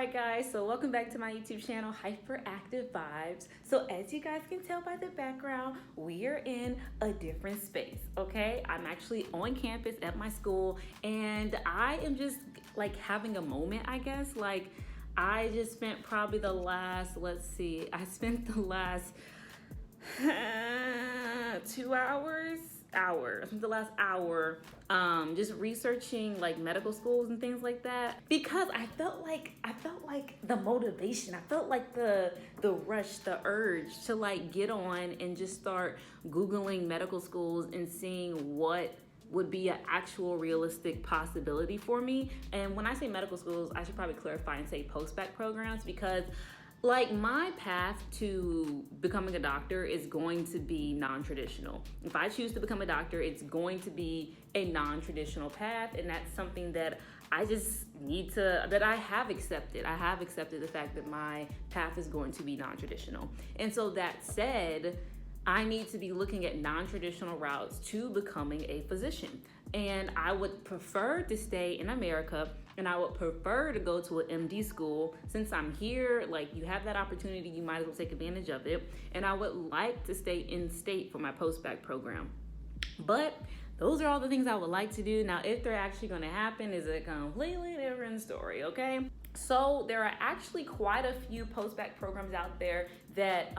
right, guys, so welcome back to my YouTube channel, Hyperactive Vibes. So as you guys can tell by the background, we are in a different space, okay? I'm actually on campus at my school, and I am just like having a moment, I guess. Like, I just spent probably the last, I spent the last 2 hours, I think the last hour, just researching like medical schools and things like that, because I felt like the motivation, I felt like the rush, the urge to like get on and just start Googling medical schools and seeing what would be an actual realistic possibility for me. And when I say medical schools, I should probably clarify and say post-Bacc programs, because like my path to becoming a doctor is going to be non-traditional. If I choose to become a doctor, it's going to be a non-traditional path, and that's something that I just that I have accepted. I have accepted the fact that my path is going to be non-traditional. And so that said, I need to be looking at non-traditional routes to becoming a physician. And I would prefer to stay in America, and I would prefer to go to an MD school. Since I'm here, like, you have that opportunity, you might as well take advantage of it. And I would like to stay in state for my post-Bacc program. But those are all the things I would like to do. Now, if they're actually gonna happen is a completely different story, okay? So there are actually quite a few post-Bacc programs out there that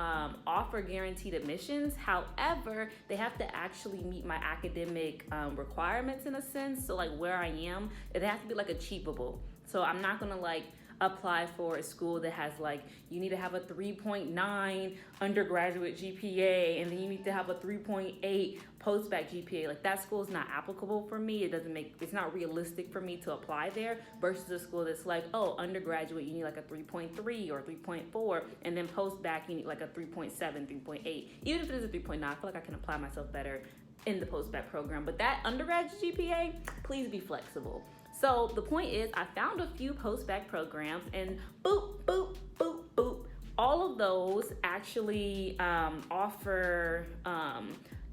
offer guaranteed admissions. However, they have to actually meet my academic requirements in a sense. So like where I am, it has to be like achievable. So I'm not gonna like apply for a school that has like, you need to have a 3.9 undergraduate GPA, and then you need to have a 3.8 post-Bacc GPA. Like, that school is not applicable for me. It's not realistic for me to apply there, versus a school that's like, oh, undergraduate, you need like a 3.3 or 3.4, and then post-Bacc, you need like a 3.7, 3.8. Even if it is a 3.9, I feel like I can apply myself better in the post-Bacc program. But that undergraduate GPA, please be flexible. So the point is, I found a few post-Bacc programs, and boop, boop, boop, boop. All of those actually offer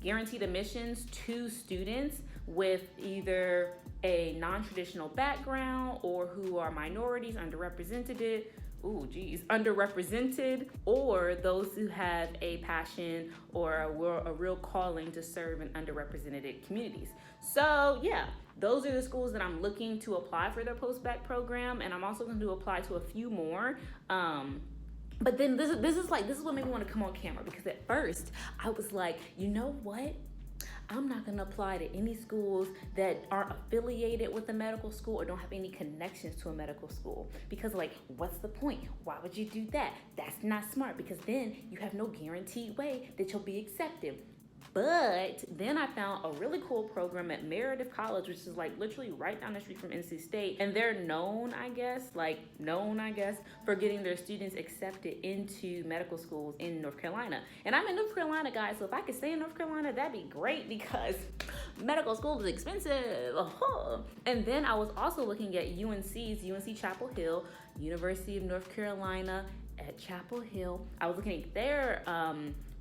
guaranteed admissions to students with either a non-traditional background, or who are minorities, underrepresented, or those who have a passion or a real calling to serve in underrepresented communities. So yeah, those are the schools that I'm looking to apply for their post-Bacc program, and I'm also going to apply to a few more. But then this is what made me want to come on camera, because at first I was like, you know what? I'm not going to apply to any schools that aren't affiliated with a medical school or don't have any connections to a medical school. Because, like, what's the point? Why would you do that? That's not smart, because then you have no guaranteed way that you'll be accepted. But then I found a really cool program at Meredith College, which is like literally right down the street from NC State. And they're known, I guess, for getting their students accepted into medical schools in North Carolina. And I'm in North Carolina, guys, so if I could stay in North Carolina, that'd be great, because medical school is expensive. And then I was also looking at UNC Chapel Hill, University of North Carolina at Chapel Hill. I was looking at their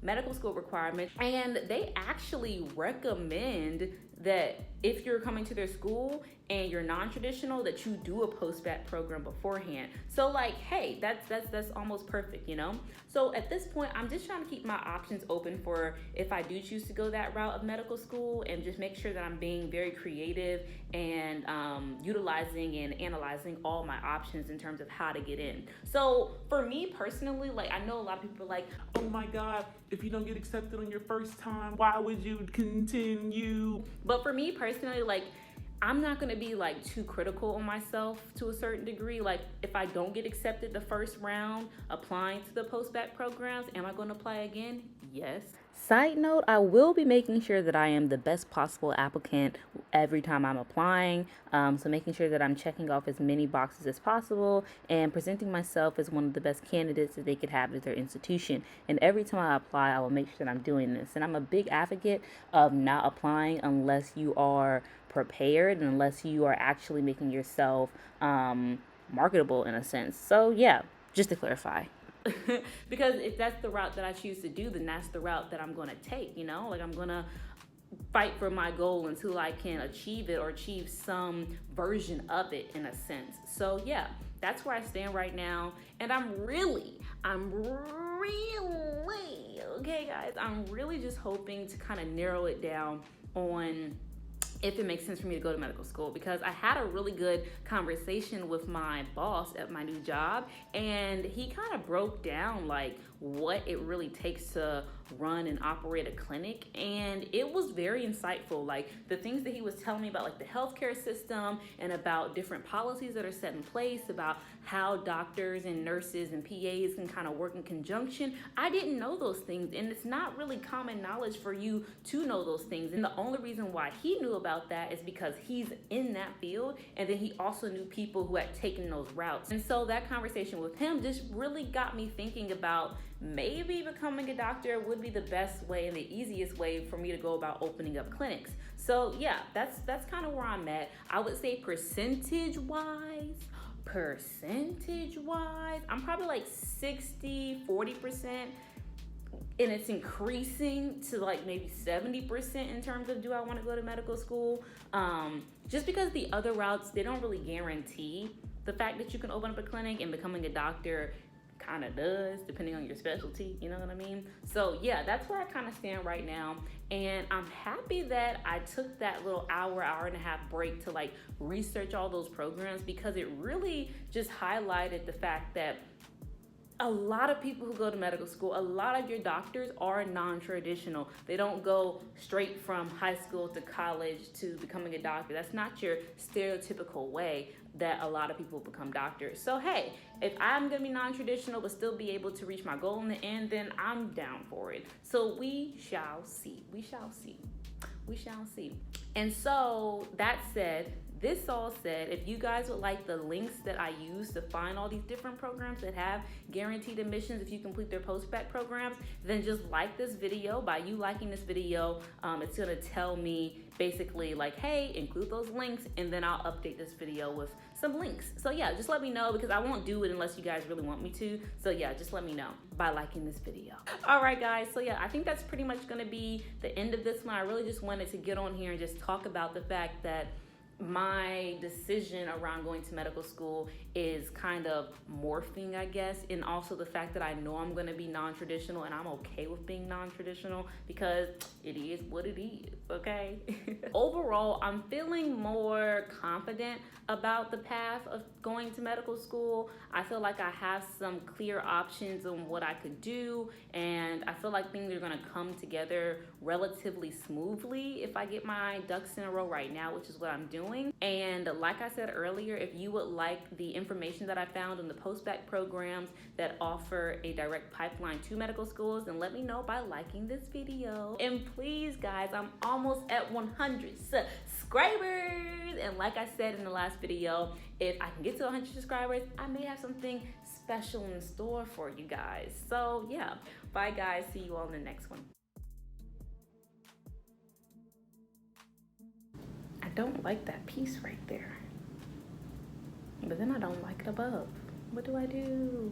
medical school requirements, and they actually recommend that if you're coming to their school and you're non-traditional, that you do a post-Bacc program beforehand. So like, hey, that's almost perfect, you know? So at this point, I'm just trying to keep my options open for if I do choose to go that route of medical school, and just make sure that I'm being very creative and utilizing and analyzing all my options in terms of how to get in. So for me personally, like, I know a lot of people are like, oh my God, if you don't get accepted on your first time, why would you continue? But for me personally, like, I'm not going to be like too critical on myself to a certain degree. Like, if I don't get accepted the first round applying to the post-Bacc programs, am I going to apply again? Yes. Side note, I will be making sure that I am the best possible applicant every time I'm applying. So making sure that I'm checking off as many boxes as possible and presenting myself as one of the best candidates that they could have at their institution. And every time I apply, I will make sure that I'm doing this. And I'm a big advocate of not applying unless you are prepared and unless you are actually making yourself marketable in a sense. So yeah, just to clarify. Because if that's the route that I choose to do, then that's the route that I'm going to take, you know? Like, I'm going to fight for my goal until I can achieve it, or achieve some version of it in a sense. So yeah, that's where I stand right now. And I'm really, okay guys, I'm really just hoping to kind of narrow it down on if it makes sense for me to go to medical school, because I had a really good conversation with my boss at my new job, and he kind of broke down like what it really takes to run and operate a clinic, and it was very insightful. Like the things that he was telling me about like the healthcare system and about different policies that are set in place, about how doctors and nurses and PAs can kind of work in conjunction. I didn't know those things, and it's not really common knowledge for you to know those things. And the only reason why he knew about that is because he's in that field, and then he also knew people who had taken those routes. And so that conversation with him just really got me thinking about maybe becoming a doctor would be the best way and the easiest way for me to go about opening up clinics. So yeah, that's kind of where I'm at. I would say percentage wise, I'm probably like 60-40%, and it's increasing to like maybe 70% in terms of do I want to go to medical school, just because the other routes, they don't really guarantee the fact that you can open up a clinic, and becoming a doctor kind of does, depending on your specialty, you know what I mean? So yeah, that's where I kind of stand right now, and I'm happy that I took that little hour and a half break to like research all those programs, because it really just highlighted the fact that a lot of people who go to medical school, a lot of your doctors are non-traditional. They don't go straight from high school to college to becoming a doctor. That's not your stereotypical way that a lot of people become doctors. So hey, if I'm gonna be non-traditional but still be able to reach my goal in the end, then I'm down for it. So we shall see. And so that said, this all said, if you guys would like the links that I use to find all these different programs that have guaranteed admissions if you complete their Post-Bacc programs, then just like this video. By you liking this video, it's gonna tell me basically like, hey, include those links, and then I'll update this video with some links. So yeah, just let me know, because I won't do it unless you guys really want me to. So yeah, just let me know by liking this video. All right guys, so yeah, I think that's pretty much gonna be the end of this one. I really just wanted to get on here and just talk about the fact that my decision around going to medical school is kind of morphing, I guess, and also the fact that I know I'm going to be non-traditional, and I'm okay with being non-traditional because it is what it is, okay? Overall, I'm feeling more confident about the path of going to medical school. I feel like I have some clear options on what I could do, and I feel like things are going to come together relatively smoothly if I get my ducks in a row right now, which is what I'm doing. And like I said earlier, if you would like the information that I found in the Post-Bacc programs that offer a direct pipeline to medical schools, then let me know by liking this video. And please guys, I'm almost at 100 subscribers, and like I said in the last video, if I can get to 100 subscribers, I may have something special in store for you guys. So yeah, bye guys, see you all in the next one. I don't like that piece right there, but then I don't like it above. What do I do?